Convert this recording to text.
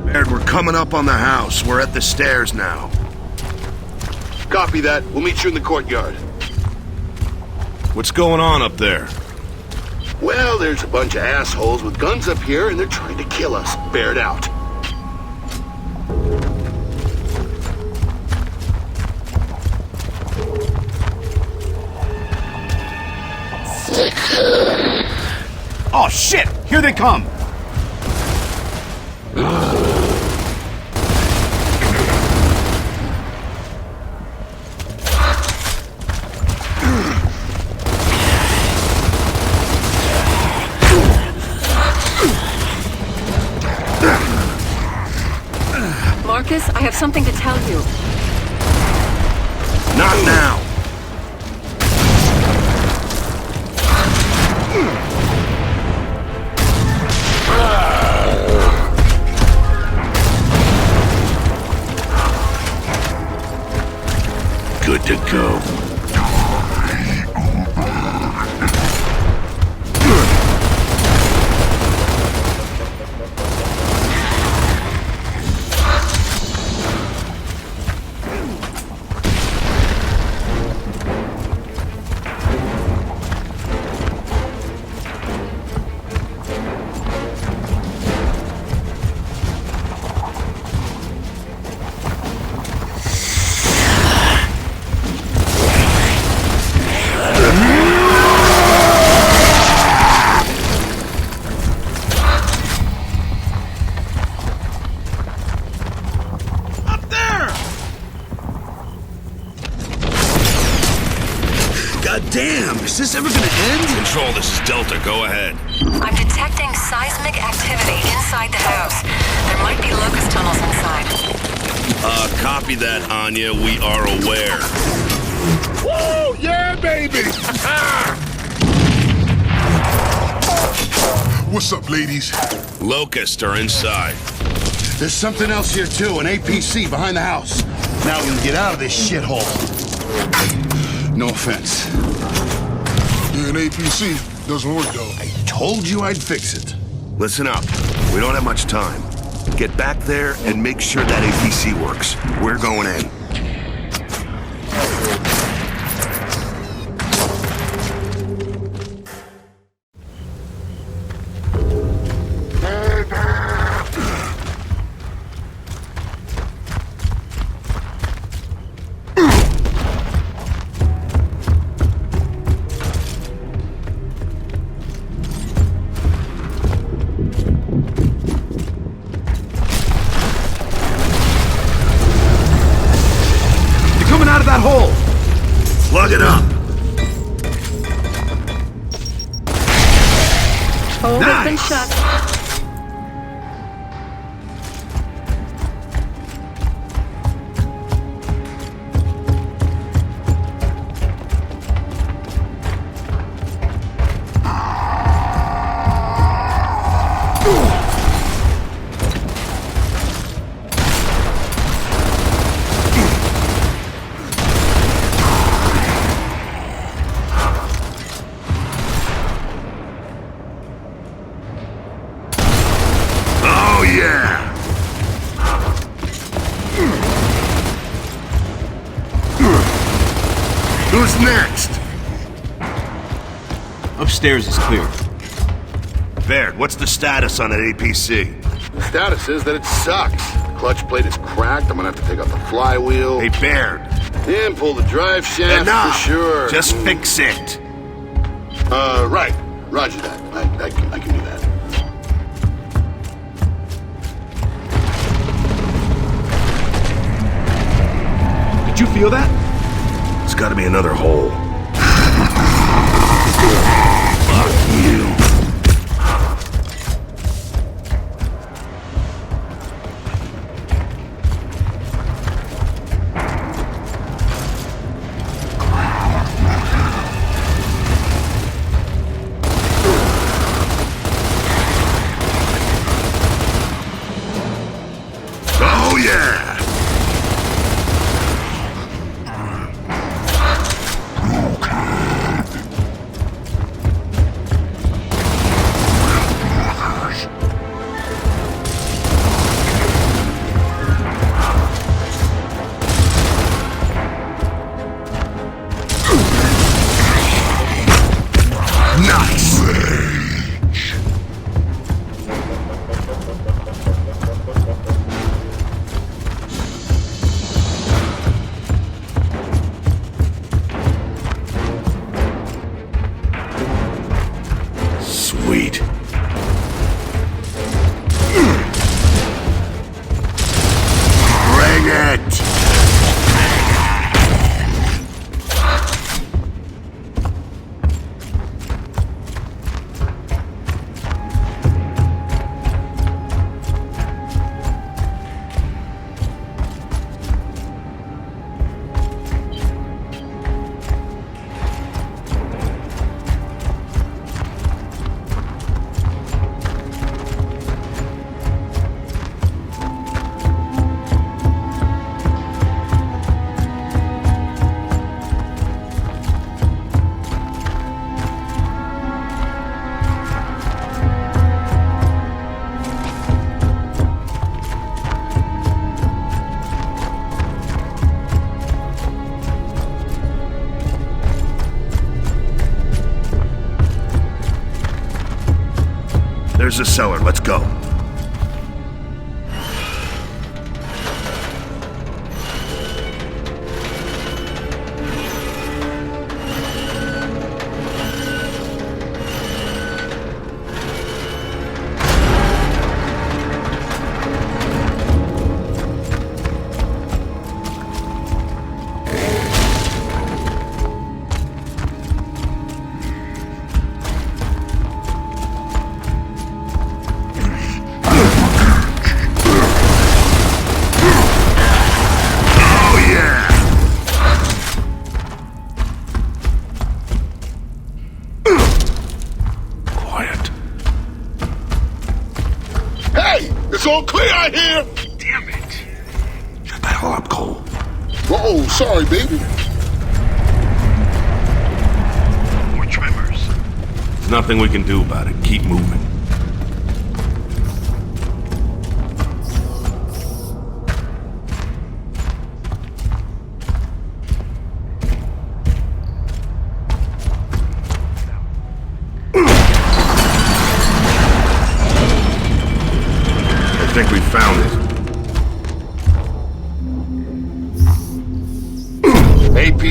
Baird, we're coming up on the house. We're at the stairs now. Copy that. We'll meet you in the courtyard. What's going on up there? Well, there's a bunch of assholes with guns up here, and they're trying to kill us. Bear it out. Oh shit! Here they come! Marcus, I have something to tell you. Not now! Good to go. Damn, is this ever gonna end? Control, this is Delta. Go ahead. I'm detecting seismic activity inside the house. There might be locust tunnels inside. Copy that, Anya. We are aware. Woo! Yeah, baby! What's up, ladies? Locusts are inside. There's something else here, too. An APC behind the house. Now we can get out of this shithole. No offense. Yeah, an APC doesn't work, though. I told you I'd fix it. Listen up. We don't have much time. Get back there and make sure that APC works. We're going in. Out of that hole! Plug it up! Hole has been Nice. shut. Oh, yeah! Who's next? Upstairs is clear. Baird, what's the status on that APC? The status is that it sucks. The clutch plate is cracked. I'm gonna have to take out the flywheel. Hey, Baird. And pull the drive shaft Enough! for sure. Just fix it. Right. Roger that. I can do that. Did you feel that? It's gotta be another hole. Fuck you. Oh, yeah! There's a cellar. Let's go. Hey, it's all clear out here. Damn it. Shut the hell up, Cole. Uh-oh, sorry, baby. More tremors. There's nothing we can do about it. Keep moving. I think we found it.